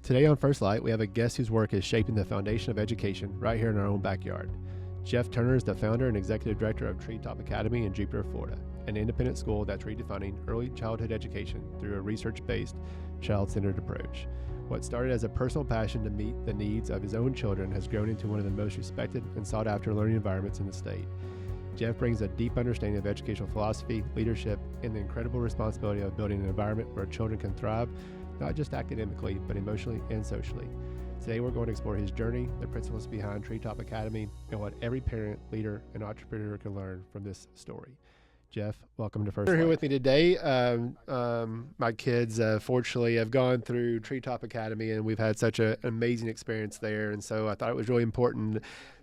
Today on First Light, we have a guest whose work is shaping the foundation of education right here in our own backyard. Jeff Turner is the founder and executive director of Treetop Academy in Jupiter, Florida, an independent school that's redefining early childhood education through a research-based, child-centered approach. What started as a personal passion to meet the needs of his own children has grown into one of the most respected and sought-after learning environments in the state. Jeff brings a deep understanding of educational philosophy, leadership, and the incredible responsibility of building an environment where children can thrive, not just academically, but emotionally and socially. Today, we're going to explore his journey, the principles behind Treetop Academy, and what every parent, leader, and entrepreneur can learn from this story. Jeff, welcome to First Light. Here with me today. My kids, fortunately, have gone through Treetop Academy, and we've had such an amazing experience there. And so I thought it was really important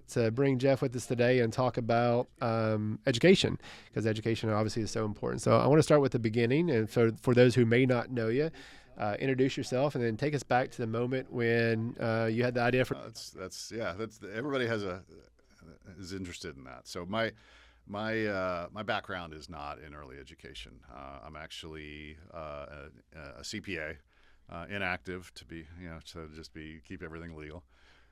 to bring Jeff with us today and talk about education, because education obviously is so important. So I want to start with the beginning. And for those who may not know you, introduce yourself and then take us back to the moment when you had the idea for. That's everybody is interested in that. So my background is not in early education. I'm actually a CPA, inactive to keep everything legal.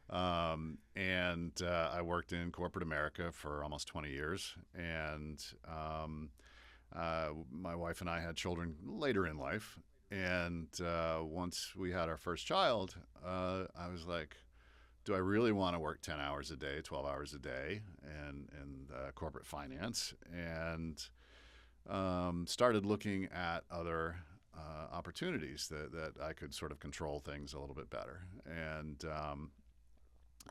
And I worked in corporate America for almost 20 years. And my wife and I had children later in life. And once we had our first child, I was like, do I really want to work 10 hours a day, 12 hours a day in corporate finance? And started looking at other opportunities that I could sort of control things a little bit better.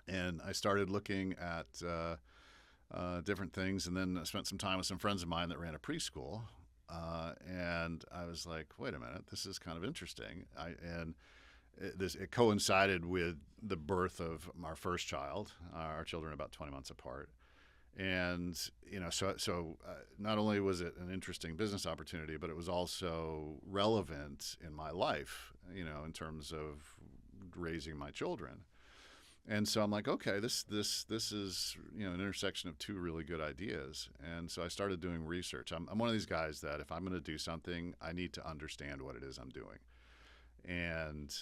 And I started looking at different things, and then I spent some time with some friends of mine that ran a preschool. And I was like, wait a minute, this is kind of interesting. It coincided with the birth of our first child. Our children are about 20 months apart. And, so not only was it an interesting business opportunity, but it was also relevant in my life, in terms of raising my children. And so I'm like, okay, this is an intersection of two really good ideas. And so I started doing research. I'm one of these guys that if I'm going to do something, I need to understand what it is I'm doing. And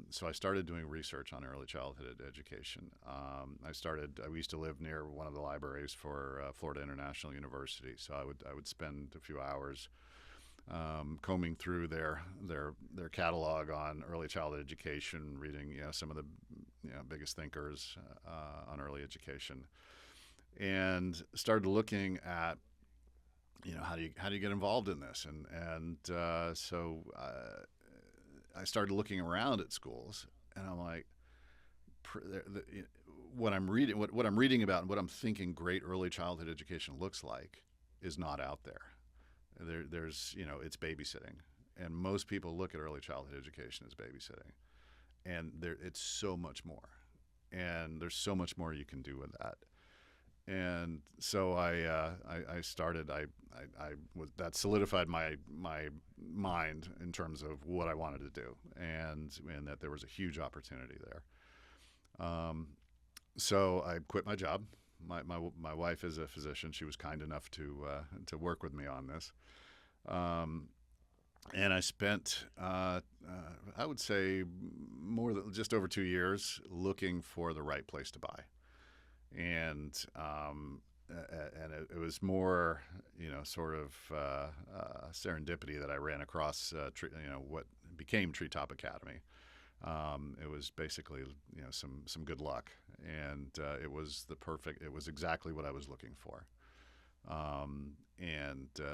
so I started doing research on early childhood education. We used to live near one of the libraries for Florida International University, so I would spend a few hours combing through their catalog on early childhood education, reading some of the biggest thinkers on early education, and started looking at how do you get involved in this, and so I started looking around at schools, and I'm like, what I'm reading about and what I'm thinking great early childhood education looks like is not out there. There's it's babysitting, and most people look at early childhood education as babysitting, and it's so much more, and there's so much more you can do with that. And so I started. That solidified my mind in terms of what I wanted to do, and that there was a huge opportunity there. So I quit my job. My wife is a physician. She was kind enough to work with me on this. And I spent, I would say, more than just over 2 years looking for the right place to buy. And it was more, sort of serendipity that I ran across, what became Treetop Academy. It was basically, some good luck, and it was exactly what I was looking for.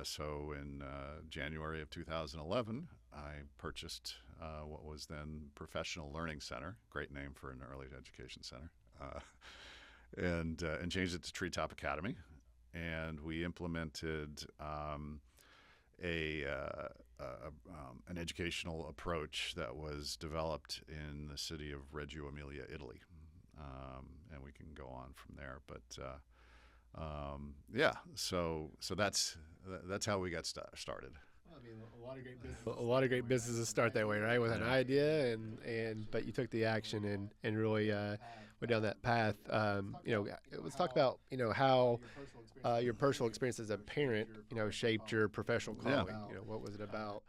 So in January of 2011, I purchased what was then Professional Learning Center, great name for an early education center, and changed it to Treetop Academy, and we implemented an educational approach that was developed in the city of Reggio Emilia, Italy, and we can go on from there. But so that's how we got started. I mean, a lot of great businesses start that way, right? With an idea, but you took the action and really went down that path. Let's talk about how your personal experience as a parent, shaped your professional calling. Yeah. What was it about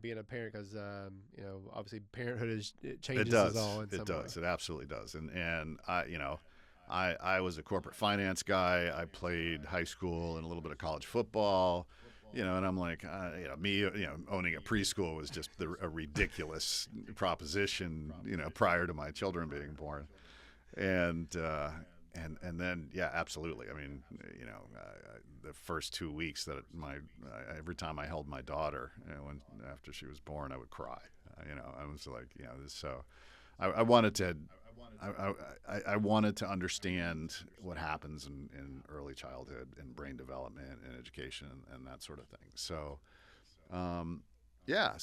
being a parent, because obviously parenthood it It changes us does. all in It some way. does. It absolutely does. And I was a corporate finance guy. I played high school and a little bit of college football. And I'm like, me, owning a preschool was just a ridiculous proposition, prior to my children being born. And and then, yeah, absolutely. I mean, the first 2 weeks that every time I held my daughter, when after she was born, I would cry. I was like, this. So I wanted to. I wanted to understand what happens in early childhood and brain development and education and that sort of thing. So, um, yeah.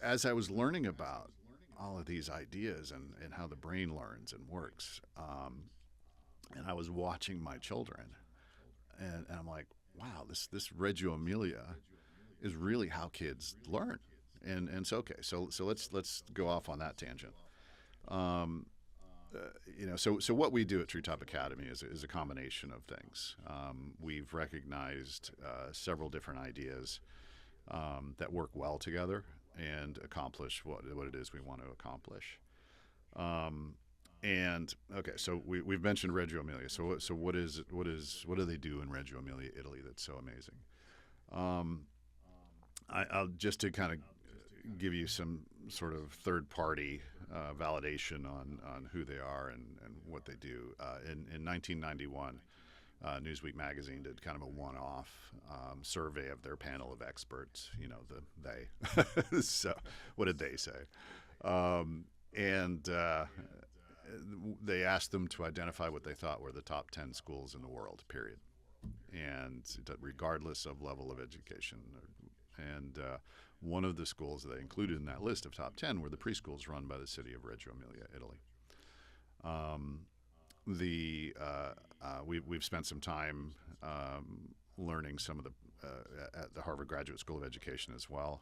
As I was learning about all of these ideas and how the brain learns and works, and I was watching my children, and I'm like, wow, this Reggio Emilia is really how kids learn. And so, okay, so let's go off on that tangent. Um, so what we do at Treetop Academy is a combination of things. We've recognized several different ideas that work well together and accomplish what it is we want to accomplish. Um, and okay, so we've mentioned Reggio Emilia. So what do they do in Reggio Emilia, Italy, that's so amazing? Um, I'll just to kind of give you some sort of third party validation on who they are and what they do. In 1991, Newsweek magazine did kind of a one-off survey of their panel of experts. They. So, what did they say? And they asked them to identify what they thought were the top 10 schools in the world. Period. And regardless of level of education, and one of the schools that they included in that list of top 10 were the preschools run by the city of Reggio Emilia, Italy. We've spent some time learning some of the at the Harvard Graduate School of Education as well,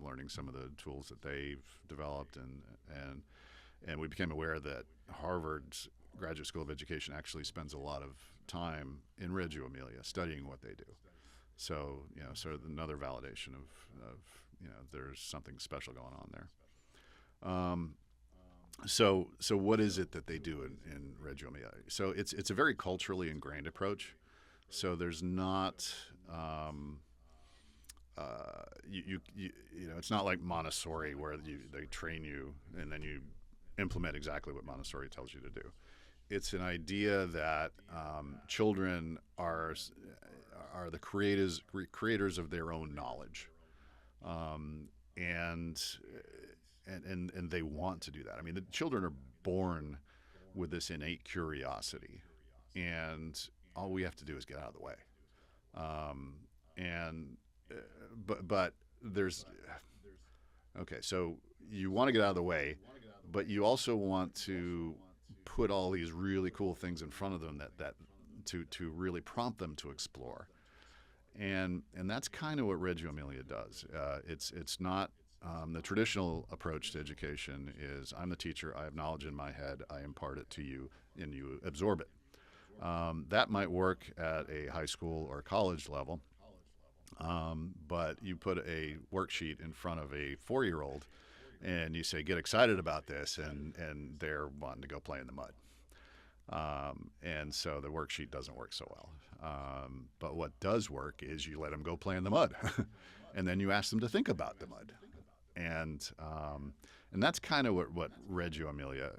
learning some of the tools that they've developed, and we became aware that Harvard's Graduate School of Education actually spends a lot of time in Reggio Emilia studying what they do. So sort of another validation of there's something special going on there. So what is it that they do in Reggio Emilia? So it's a very culturally ingrained approach. So there's not it's not like Montessori where they train you and then you implement exactly what Montessori tells you to do. It's an idea that children are the creators of their own knowledge, and they want to do that. I mean, the children are born with this innate curiosity, and all we have to do is get out of the way. And but there's okay, so you want to get out of the way, but you also want to put all these really cool things in front of them that to really prompt them to explore. And that's kind of what Reggio Emilia does. It's not the traditional approach to education is I'm the teacher, I have knowledge in my head, I impart it to you, and you absorb it. That might work at a high school or college level, but you put a worksheet in front of a 4-year-old and you say, get excited about this, and they're wanting to go play in the mud. And so the worksheet doesn't work so well. But what does work is you let them go play in the mud, and then you ask them to think about the mud. And that's kind of what Reggio Emilia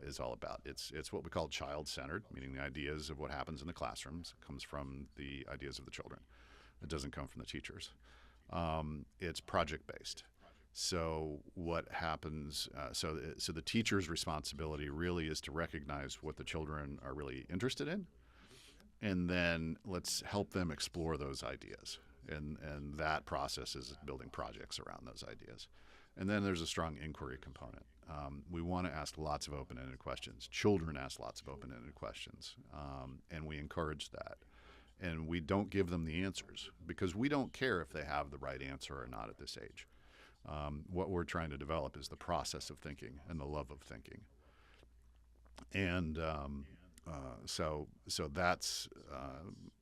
is all about. It's what we call child-centered, meaning the ideas of what happens in the classrooms comes from the ideas of the children. It doesn't come from the teachers. It's project-based. So what happens? So the teacher's responsibility really is to recognize what the children are really interested in, and then let's help them explore those ideas. And that process is building projects around those ideas. And then there's a strong inquiry component. We want to ask lots of open-ended questions. Children ask lots of open-ended questions, and we encourage that. And we don't give them the answers because we don't care if they have the right answer or not at this age. What we're trying to develop is the process of thinking and the love of thinking. And so that's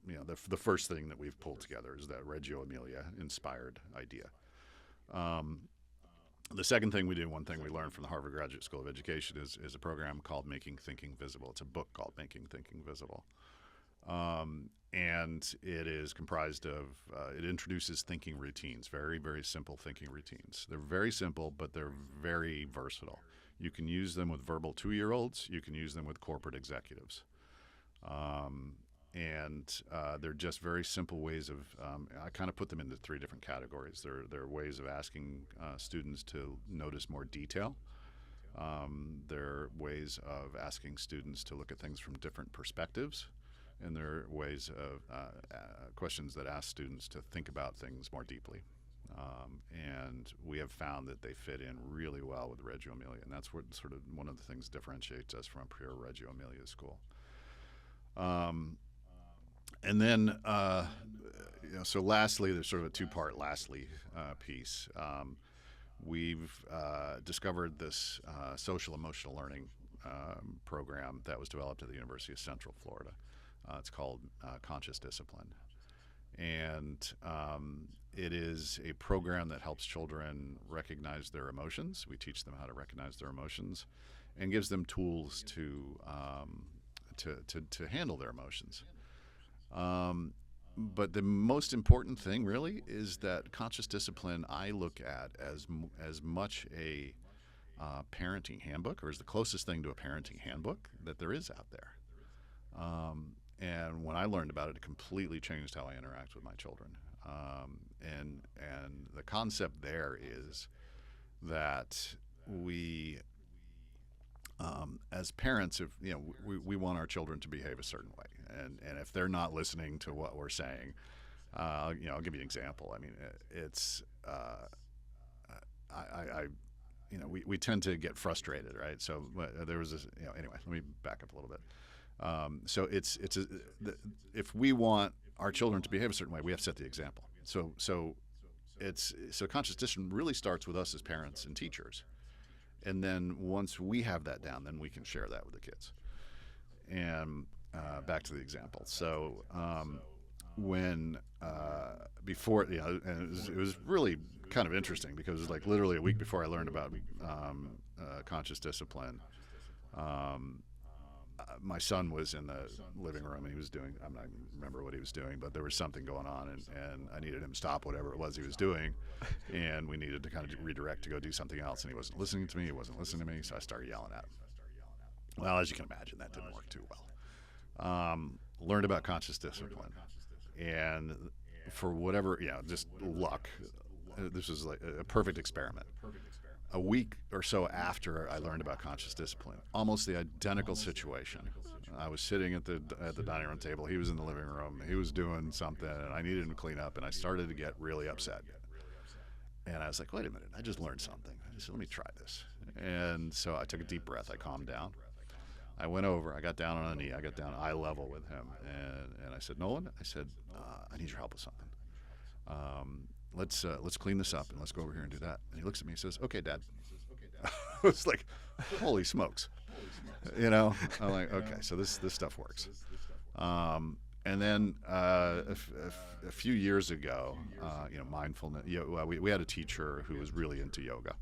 the first thing that we've pulled together is that Reggio Emilia inspired idea. The second thing we do, one thing we learned from the Harvard Graduate School of Education, is a program called Making Thinking Visible. It's a book called Making Thinking Visible. And it is comprised of, it introduces thinking routines, very, very simple thinking routines. They're very simple, but they're very versatile. You can use them with verbal 2-year-olds. You can use them with corporate executives. They're just very simple ways of, I kind of put them into 3 different categories. They're ways of asking students to notice more detail. They're ways of asking students to look at things from different perspectives. And there are ways of questions that ask students to think about things more deeply. And we have found that they fit in really well with Reggio Emilia, and that's what sort of one of the things differentiates us from pure Reggio Emilia school. And then, so lastly, there's sort of a 2-part lastly piece. We've discovered this social emotional learning program that was developed at the University of Central Florida. It's called Conscious Discipline. And it is a program that helps children recognize their emotions. We teach them how to recognize their emotions and gives them tools to handle their emotions. But the most important thing really is that conscious discipline I look at as much a parenting handbook, or as the closest thing to a parenting handbook that there is out there. And when I learned about it, it completely changed how I interact with my children. And the concept there is that we, as parents, if we want our children to behave a certain way, and if they're not listening to what we're saying, I'll give you an example. I mean, it's we tend to get frustrated, right? So there was this, anyway. Let me back up a little bit. So if we want our children to behave a certain way, we have to set the example. So conscious discipline really starts with us as parents and teachers, and then once we have that down, then we can share that with the kids. And back to the example. So when before, and it was really kind of interesting because it was like literally a week before I learned about conscious discipline. My son was in the living room and he was doing, I'm not remember what he was doing, but there was something going on, and I needed him to stop whatever it was he was doing, and we needed to kind of redirect to go do something else, and he wasn't listening to me, so I started yelling at him. Well, as you can imagine, that didn't work too well. Learned about conscious discipline, and for whatever, just luck, this was like a perfect experiment. A week or so after I learned about conscious discipline, almost the identical situation. I was sitting at the dining room table. He was in the living room. He was doing something, and I needed him to clean up, and I started to get really upset. And I was like, wait a minute, I just learned something. I said, let me try this. And so I took a deep breath. I calmed down. I went over. I got down on a knee. I got down eye level with him. And I said, Nolan, I need your help with something. Let's clean this up and let's go over here and do that. And he looks at me and says, okay, Dad. I was like, holy smokes. I'm like, okay, so this stuff works. And then a few years ago, mindfulness, we had a teacher who was really into yoga.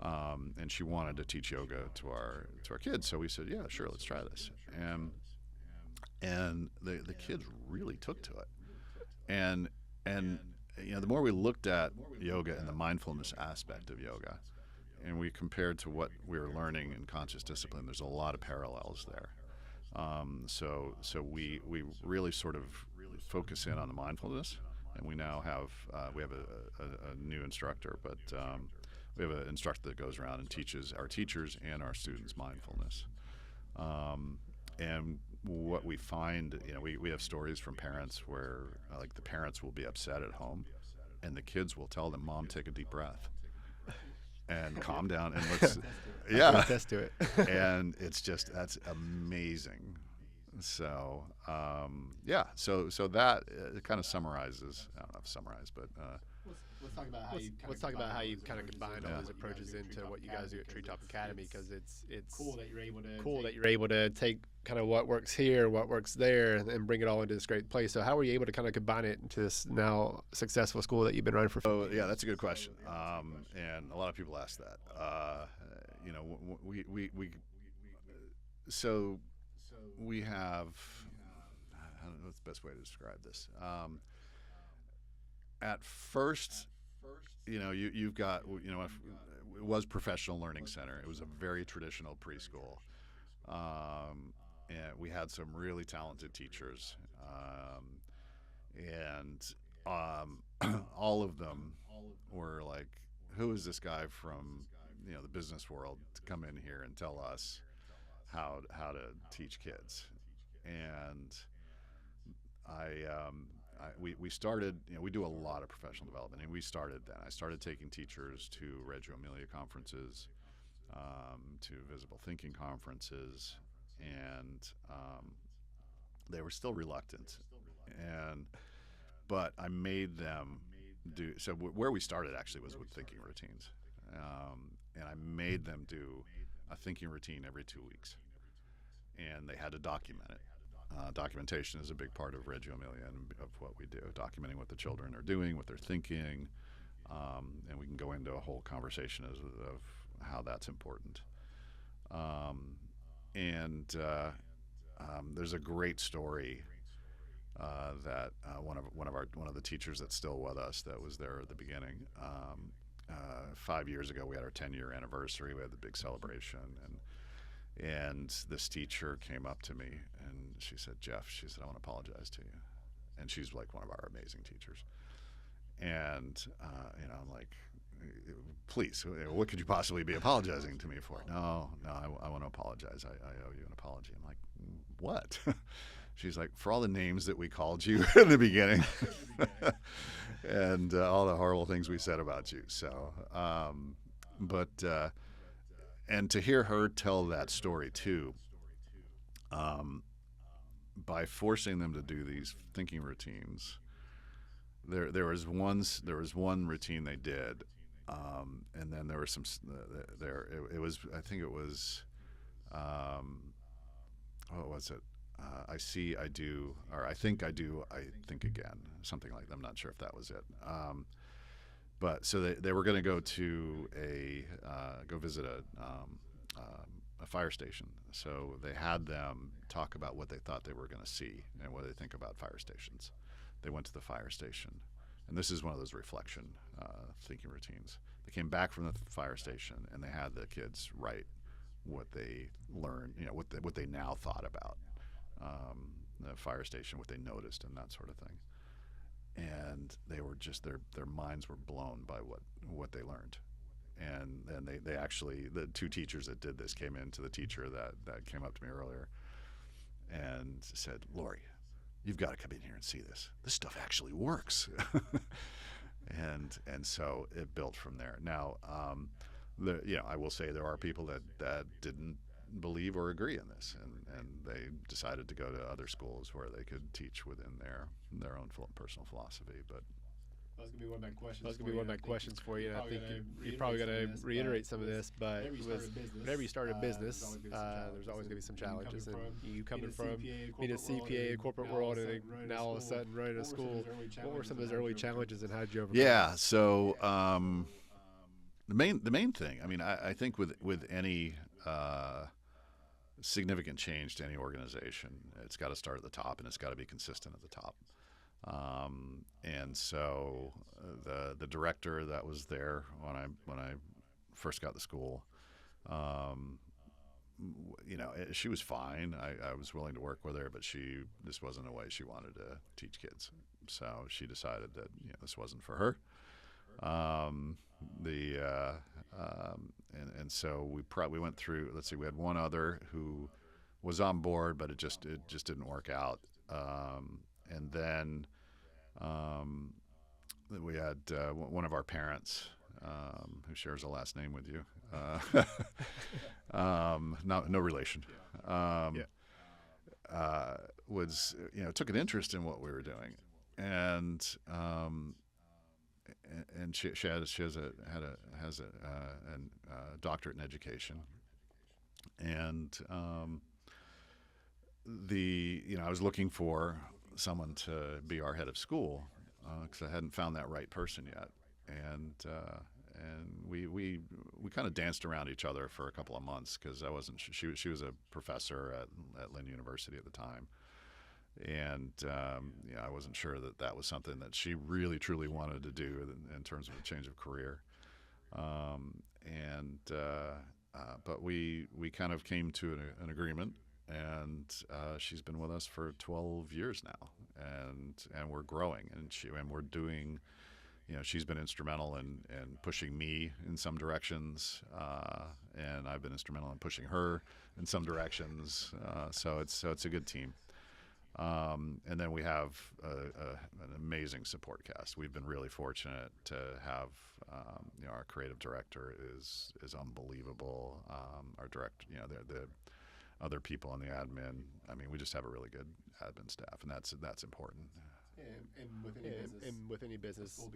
And she wanted to teach yoga to our kids. So we said, yeah, sure, let's try this. And the kids really took to it. And the more we looked at yoga and the mindfulness aspect of yoga, and we compared to what we were learning in conscious discipline, there's a lot of parallels there. So we really sort of focus in on the mindfulness, and we now have a new instructor, but we have an instructor that goes around and teaches our teachers and our students mindfulness. And what we find, we have stories from parents where like the parents will be upset at home, and the kids will tell them, "Mom, take a deep breath and calm down and let's attest to it." And it's just, that's amazing. So so that kind of summarizes, I don't know if summarize, but let's talk about how you kind of combine all Yeah. those approaches into what you guys do at Treetop Academy, because it's cool that you're able to take kind of what works here, what works there, and bring it all into this great place. So how were you able to kind of combine it into this now successful school that you've been running for? So yeah, that's a good question, and a lot of people ask that. You know, so we have. I don't know what's the best way to describe this. At first, you know, you've got, you know, it was Professional Learning Center. It was a very traditional preschool, and we had some really talented teachers, and all of them were like, "Who is this guy from, you know, the business world to come in here and tell us how to teach kids?" And we started, you know, we do a lot of professional development, and we started then. I started taking teachers to Reggio Emilia conferences, to visible thinking conferences, and they were still reluctant. And but I made them do. So where we started actually was with thinking routines, and I made them do a thinking routine every 2 weeks, and they had to document it. Documentation is a big part of Reggio Emilia and of what we do, documenting what the children are doing, what they're thinking, and we can go into a whole conversation of how that's important. And there's a great story that one of the teachers that's still with us, that was there at the beginning. 5 years ago, we had our 10-year anniversary. We had the big celebration, and this teacher came up to me and she said, "Jeff," she said, "I want to apologize to you." And she's like one of our amazing teachers. And you know, I'm like, "Please, what could you possibly be apologizing to me for?" No, I want to apologize. I owe you an apology. I'm like, "What?" She's like, "For all the names that we called you in the beginning, and all the horrible things we said about you." So, and to hear her tell that story too, by forcing them to do these thinking routines, there was one routine they did, and then there was some it was, I think it was, what was it? I see, I do, or I think I do, I think again, something like that. I'm not sure if that was it. But so they were going to go to go visit a fire station. So they had them talk about what they thought they were going to see and what they think about fire stations. They went to the fire station, and this is one of those reflection thinking routines. They came back from the fire station, and they had the kids write what they learned, you know, what they now thought about the fire station, what they noticed, and that sort of thing. And they were just, their minds were blown by what they learned. And then they actually, the two teachers that did this came in to the teacher that came up to me earlier and said, "Lori, you've got to come in here and see this. This stuff actually works." and so it built from there. Now, you know, I will say there are people that didn't believe or agree in this, and they decided to go to other schools where they could teach within their own personal philosophy. But that was gonna be one of my questions for you. And I think you're probably gonna reiterate some of this, but whenever you start a business, there's always gonna be some challenges. And you coming from being a CPA, corporate world, and now all of a sudden running a school, what were some of those early challenges, and how did you overcome? Yeah, so the main thing, I mean, I think with any significant change to any organization, it's got to start at the top, and it's got to be consistent at the top. And so the director that was there when I first got the school, you know, she was fine. I was willing to work with her, but this wasn't a way she wanted to teach kids. So she decided that, you know, this wasn't for her. And so we went through. Let's see, we had one other who was on board, but it just didn't work out. And then we had one of our parents, who shares a last name with you. No relation. Was, you know, took an interest in what we were doing, and and she has a doctorate in education, and I was looking for someone to be our head of school because I hadn't found that right person yet, and we kind of danced around each other for a couple of months because I wasn't she was a professor at Lynn University at the time, and I wasn't sure that was something that she really truly wanted to do in terms of a change of career, and but we kind of came to an agreement, and she's been with us for 12 years now, and we're growing, and we're doing. She's been instrumental in pushing me in some directions, and I've been instrumental in pushing her in some directions. So it's a good team. And then we have an amazing support cast. We've been really fortunate to have, our creative director is unbelievable. Our director, the other people on the admin. I mean, we just have a really good admin staff, and that's important. And with any business, school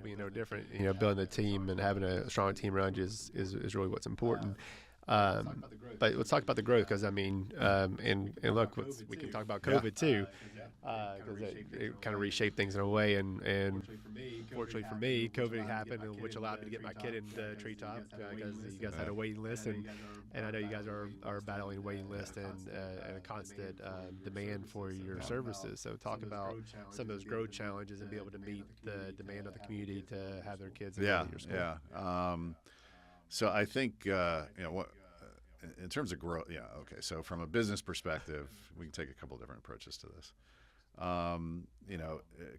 being no different. Building a team and having a strong team around you is really what's important. But let's talk about the growth, because and look, we can talk about COVID too, because it kind of reshaped things in a way. And fortunately for me, COVID happened, which allowed me to get my kid into Treetop, because you guys had a waiting list, and I know you guys are battling a waiting list and a constant demand for your services. So talk about some of those growth challenges and be able to meet the demand of the community to have their kids in your school. Yeah. So I think what in terms of growth, okay. So from a business perspective, we can take a couple of different approaches to this.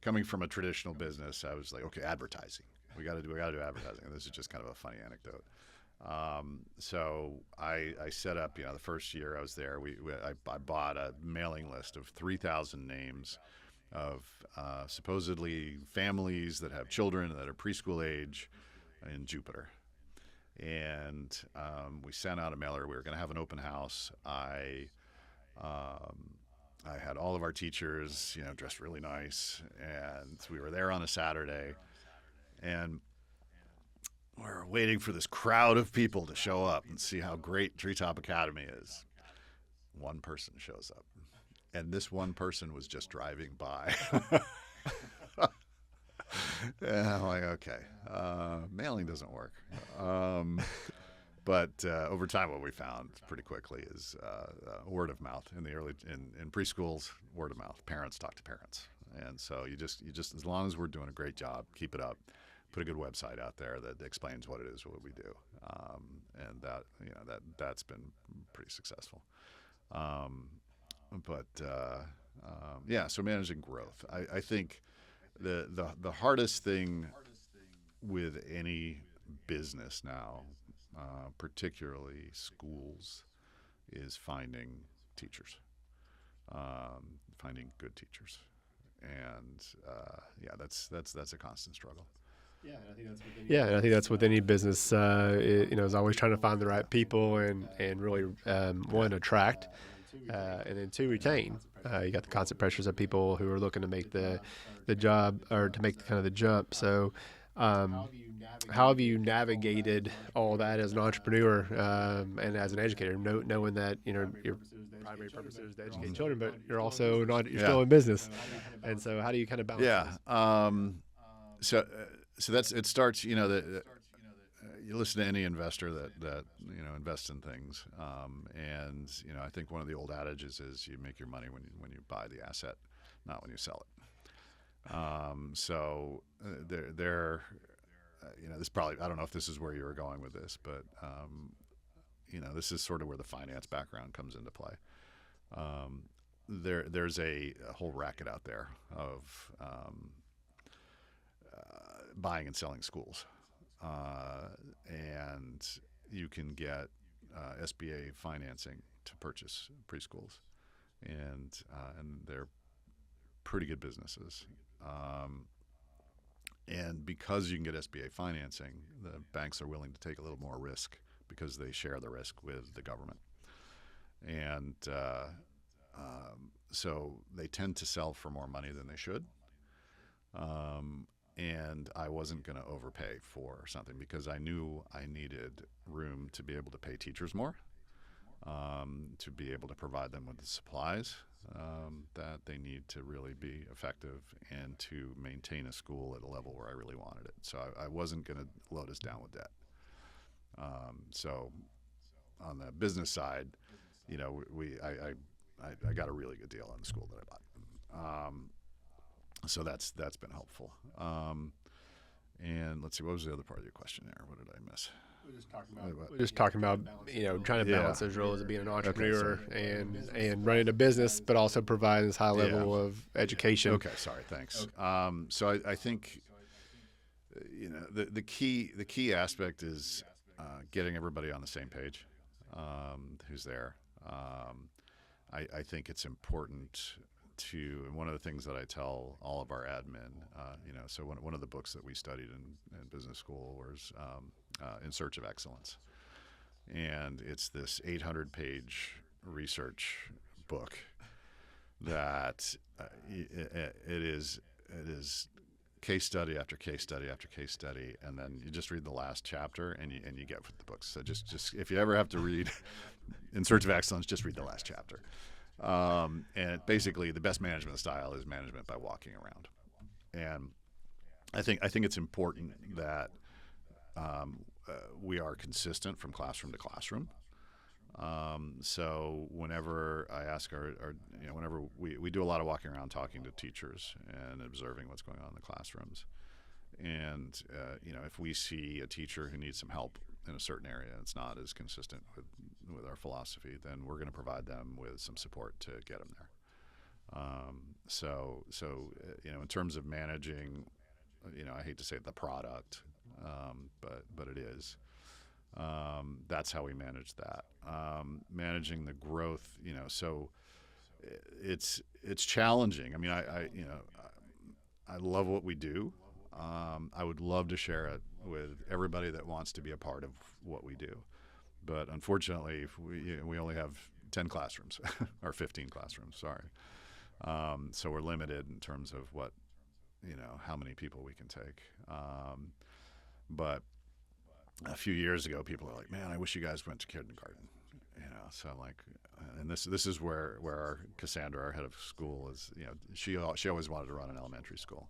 Coming from a traditional business, I was like, okay, advertising. We got to do advertising. And this is just kind of a funny anecdote. So I set up, the first year I was there, I bought a mailing list of 3,000 names of supposedly families that have children that are preschool age in Jupiter. And we sent out a mailer. We were going to have an open house. I had all of our teachers, dressed really nice, and we were there on a Saturday, and we're waiting for this crowd of people to show up and see how great Treetop Academy is. One person shows up, and this one person was just driving by. And I'm like, okay, mailing doesn't work. But over time, what we found pretty quickly is word of mouth in preschools. Word of mouth. Parents talk to parents, and so you just as long as we're doing a great job, keep it up. Put a good website out there that explains what it is, what we do, and that's been pretty successful. So managing growth, I think. The hardest thing with any business now, particularly schools, is finding teachers, finding good teachers, and that's a constant struggle. Yeah, and I think that's with any business. Is always trying to find the right people and really one, attract, and then two, retain. You got the constant pressures of people who are looking to make the job, or to make kind of the jump. So how have you navigated all that as an entrepreneur and as an educator, knowing that your primary purpose is to educate children, but you're also still in business, and so how do you kind of balance this? So that's it. Starts you listen to any investor that invests in things, and I think one of the old adages is you make your money when you buy the asset, not when you sell it. This probably, I don't know if this is where you were going with this, but this is sort of where the finance background comes into play. There's a whole racket out there of buying and selling schools, and you can get SBA financing to purchase preschools, and they're pretty good businesses. And because you can get SBA financing, the banks are willing to take a little more risk because they share the risk with the government. And so they tend to sell for more money than they should. and I wasn't going to overpay for something because I knew I needed room to be able to pay teachers more, to be able to provide them with the supplies that they need to really be effective and to maintain a school at a level where I really wanted it. So I wasn't going to load us down with debt. So on the business side, I got a really good deal on the school that I bought. So that's been helpful. And let's see, what was the other part of your question there? What did I miss? We're just talking about trying to balance those roles of being an entrepreneur and running a business, but also providing this high level of education. Okay, sorry, thanks. So I think the key aspect is getting everybody on the same page. Who's there? I think it's important to, and one of the things that I tell all of our admin, so one of the books that we studied in business school was In Search of Excellence. And it's this 800-page research book that it is case study after case study after case study, and then you just read the last chapter and you get with the books. So just if you ever have to read In Search of Excellence, just read the last chapter. And basically, the best management style is management by walking around. And I think it's important that we are consistent from classroom to classroom. So whenever I ask whenever we do a lot of walking around talking to teachers and observing what's going on in the classrooms. And, if we see a teacher who needs some help in a certain area, it's not as consistent with our philosophy, then we're going to provide them with some support to get them there. So in terms of managing, I hate to say the product, but it is. That's how we manage that. Managing the growth, so it's challenging. I mean, I love what we do. I would love to share it with everybody that wants to be a part of what we do. But unfortunately, we only have 10 classrooms or 15 classrooms, sorry. So we're limited in terms of what, how many people we can take. But a few years ago, people are like, man, I wish you guys went to kindergarten. So I'm like, and this is where our Cassandra, our head of school, is, she always wanted to run an elementary school.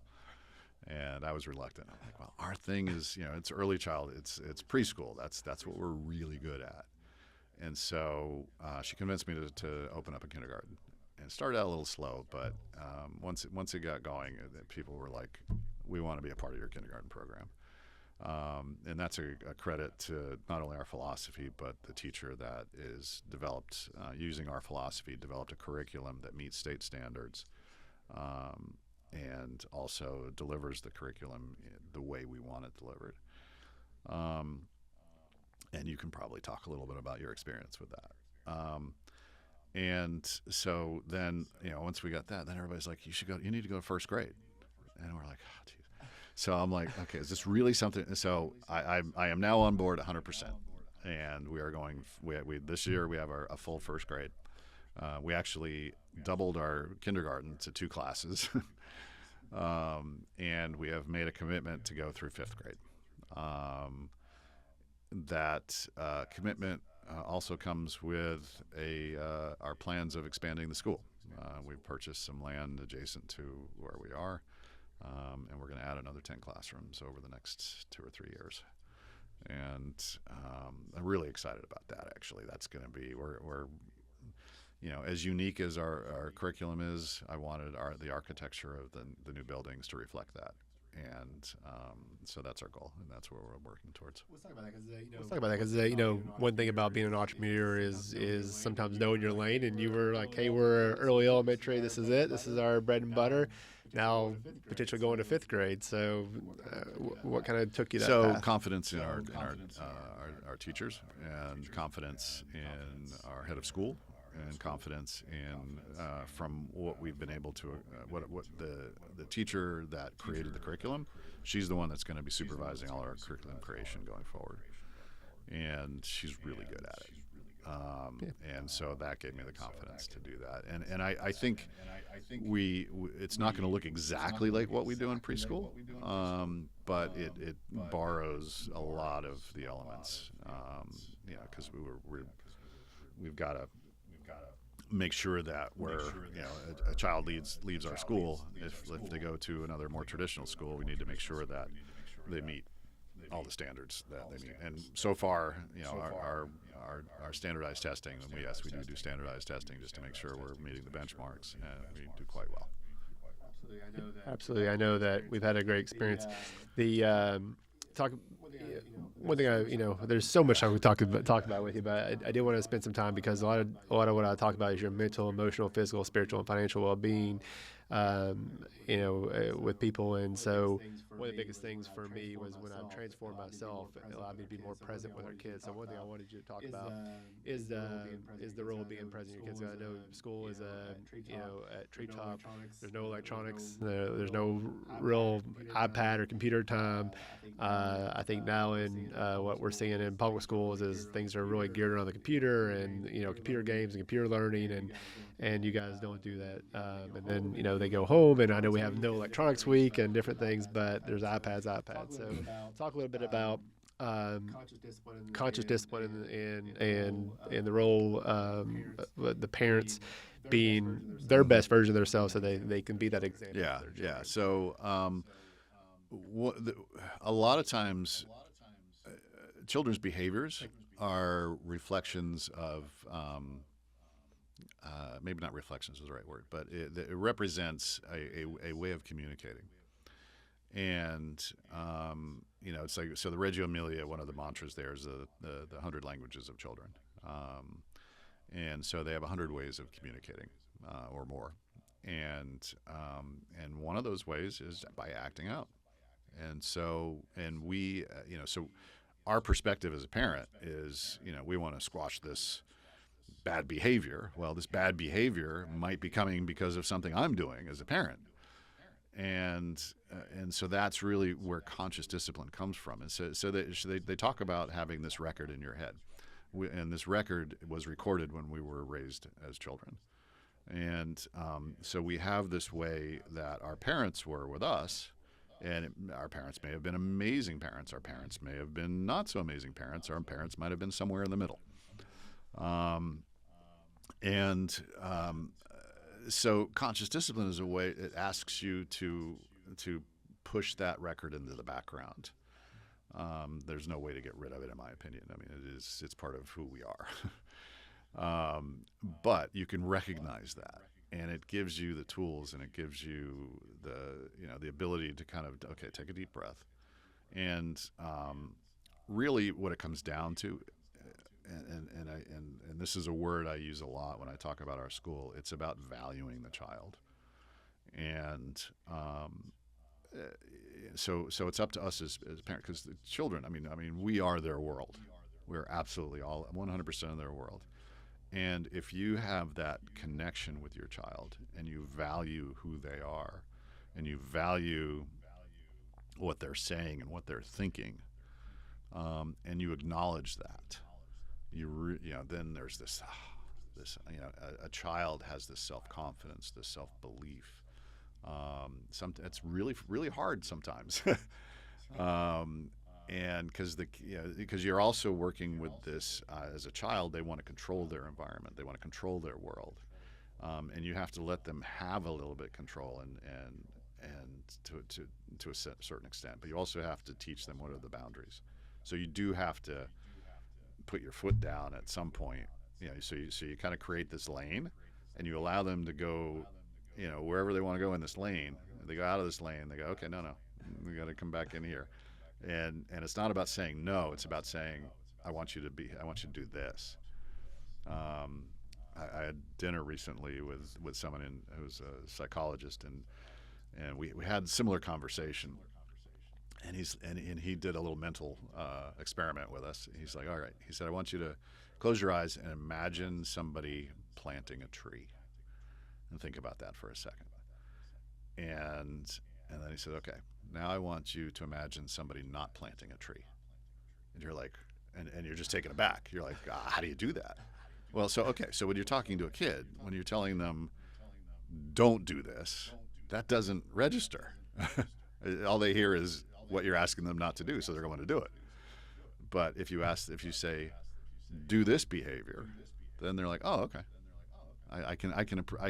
And I was reluctant. I'm like, well, our thing is, it's early child, it's preschool. That's what we're really good at. And so she convinced me to open up a kindergarten. And it started out a little slow, but once it got going, people were like, we want to be a part of your kindergarten program. And that's a credit to not only our philosophy, but the teacher that is developed, using our philosophy, developed a curriculum that meets state standards. And also delivers the curriculum the way we want it delivered. And you can probably talk a little bit about your experience with that. And so then, once we got that, then everybody's like, you need to go to first grade. And we're like, oh, geez. So I'm like, okay, is this really something? So I am now on board 100%. And we are going, this year we have a full first grade. We actually doubled our kindergarten to 2 classes. And we have made a commitment to go through 5th grade. That commitment also comes with our plans of expanding the school. We've purchased some land adjacent to where we are, and we're going to add another 10 classrooms over the next 2 or 3 years. And I'm really excited about that, actually. That's going to be, we're as unique as our curriculum is, I wanted the architecture of the new buildings to reflect that. And so that's our goal, and that's where we're working towards. Let's talk about that, because one thing about being an entrepreneur is sometimes knowing your lane. And you were like, hey, we're early elementary. This is it. This is our bread and butter. Now potentially going to 5th grade. So what kind of took you that path? Confidence in our teachers, and confidence in our head of school, and confidence in from what we've been able to what the teacher that created the curriculum, she's the one that's going to be supervising all our curriculum creation going forward, and she's really good at it. And so that gave me the confidence to do that. And I think it's not going to look exactly like what we do in preschool, but it borrows a lot of the elements, because we've got to make sure that a child leaves our school. If they go to another more traditional school, we need to make sure that they meet all the standards that they meet. And so far, our standardized testing, and we do standardized testing just to make sure we're meeting the benchmarks, and we do quite well. Absolutely, I know that we've had a great experience. The talk. One thing there's so much I could talk about with you, but I did want to spend some time because a lot of what I talk about is your mental, emotional, physical, spiritual, and financial well-being, with people. And so one of the biggest things for me was when I transformed myself, it allowed me to be more present with our kids. So one thing I wanted you to talk about is the role of being present with your kids. I know school is at Treetop. There's no electronics. There's no real iPad or computer time. I think now in what we're seeing in public schools is things are really geared around the computer and computer games and computer learning, and you guys don't do that. And then they go home, and I know we have no electronics week and different things, but there's iPads. So talk a little bit about conscious discipline and the role the parents being their best version of themselves so they can be that example. Yeah. So a lot of times children's behaviors are reflections of maybe not reflections is the right word, but it represents a way of communicating. And it's like, so the Reggio Emilia, one of the mantras there is the 100 languages of children, and so they have 100 ways of communicating or more, and one of those ways is by acting out. And so we so our perspective as a parent is we want to squash this bad behavior. Well, this bad behavior might be coming because of something I'm doing as a parent. And so that's really where conscious discipline comes from. And so they talk about having this record in your head. And this record was recorded when we were raised as children. And so we have this way that our parents were with us. And our parents may have been amazing parents. Our parents may have been not so amazing parents. Our parents might have been somewhere in the middle. So conscious discipline is a way, it asks you to push that record into the background. There's no way to get rid of it, in my opinion. I mean, it's part of who we are. But you can recognize that, and it gives you the tools, and it gives you the ability to kind of, okay, take a deep breath. And really what it comes down to, and this is a word I use a lot when I talk about our school. It's about valuing the child, and so it's up to us as parents, because the children. I mean, we are their world. We're absolutely all 100% of their world. And if you have that connection with your child, and you value who they are, and you value what they're saying and what they're thinking, and you acknowledge that. Then there's this a child has this self-confidence, this self-belief. It's really, really hard sometimes, and because you're also working with this as a child, they want to control their environment, they want to control their world, and you have to let them have a little bit of control and to a certain extent, but you also have to teach them what are the boundaries. So you do have to put your foot down at some point, so you kind of create this lane, and you allow them to go, wherever they want to go in this lane. They go out of this lane, they go, okay, no, we got to come back in here, and it's not about saying no, it's about saying, I want you to do this. I had dinner recently with someone who's a psychologist, and we had a similar conversation. And he did a little mental experiment with us. He's like, all right. He said, I want you to close your eyes and imagine somebody planting a tree, and think about that for a second. And then he said, okay, now I want you to imagine somebody not planting a tree. And you're like, and you're just taken aback. You're like, how do you do that? Well, so okay, so when you're talking to a kid, when you're telling them, "Don't do this," that doesn't register. All they hear is what you're asking them not to do, so they're going to do it. But if you say, "Do this behavior," then they're like, "Oh, okay, I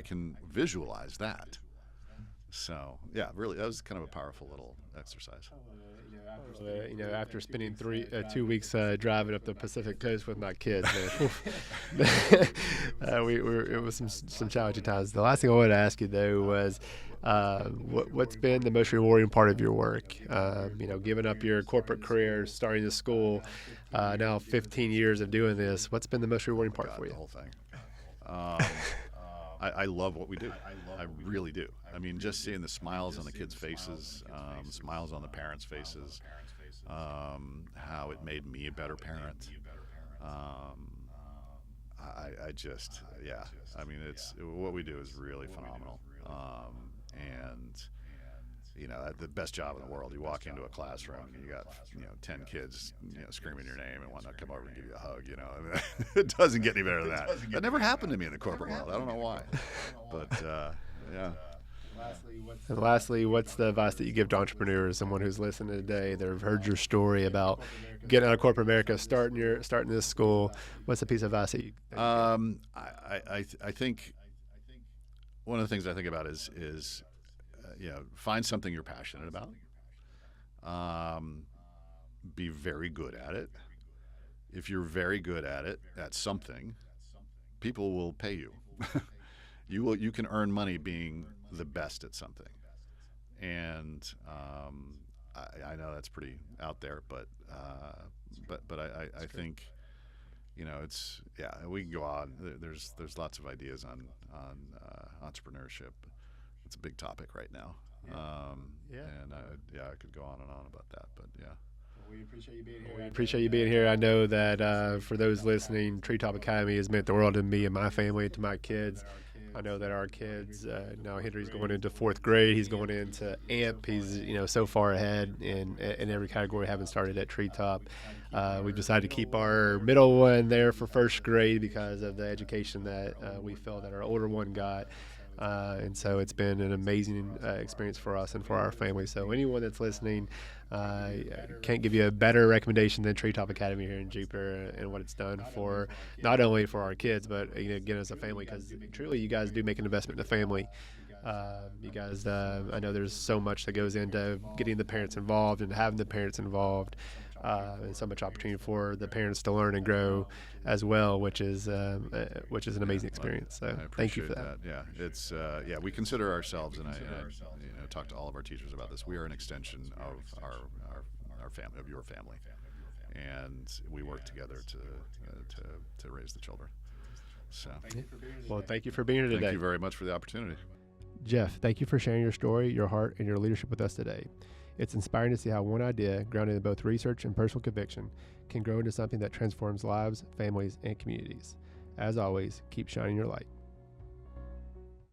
can visualize that." So yeah, really, that was kind of a powerful little exercise. After spending 2 weeks driving up the Pacific Coast with my kids, it was some challenging times. The last thing I wanted to ask you though was, what's been the most rewarding part of your work? Giving up your corporate career, starting the school, now 15 years of doing this. What's been the most rewarding part for you? The whole thing. I love what we do. I really do. I mean, just seeing the smiles on the kids' faces, smiles on the parents' faces, how it made me a better parent. I just, yeah. I mean, what we do is really phenomenal. And the best job in the world. You walk into a classroom and you got 10 kids screaming your name and want to come over and give you a hug. I mean, it doesn't get any better than that. That never happened to me in the corporate world. I don't know why, but yeah. And lastly, what's the advice that you give to entrepreneurs, someone who's listening today, they've heard your story about getting out of corporate America, starting this school? What's the piece of advice that you I think one of the things I think about is find something you're passionate about. Be very good at it. If you're very good at something, people will pay you. You can earn money being the best at something. And I know that's pretty out there, but I think it's we can go on. There's lots of ideas on entrepreneurship. It's a big topic right now. And I could go on and on about that, but yeah. We appreciate you being here. We appreciate you being here. I know that for those listening, Treetop Academy has meant the world to me and my family, to my kids. I know that our kids, now Henry's going into 4th grade. He's going into AMP. He's so far ahead in every category, having started at Treetop. We've decided to keep our middle one there for 1st grade because of the education that we felt that our older one got. And so it's been an amazing experience for us and for our family. So anyone that's listening, can't give you a better recommendation than Treetop Academy here in Jupiter and what it's done for not only for our kids, but again as a family, because truly you guys do make an investment in the family. You guys, I know there's so much that goes into getting the parents involved and having the parents involved. And so much opportunity for the parents to learn and grow as well, which is an amazing experience. So thank you for that. Yeah, it's we consider ourselves, and I talk to all of our teachers about this. We are an extension of our family, of your family, and we work together to raise the children. So, well, thank you for being here today. Thank you very much for the opportunity. Jeff, thank you for sharing your story, your heart, and your leadership with us today. It's inspiring to see how one idea, grounded in both research and personal conviction, can grow into something that transforms lives, families, and communities. As always, keep shining your light.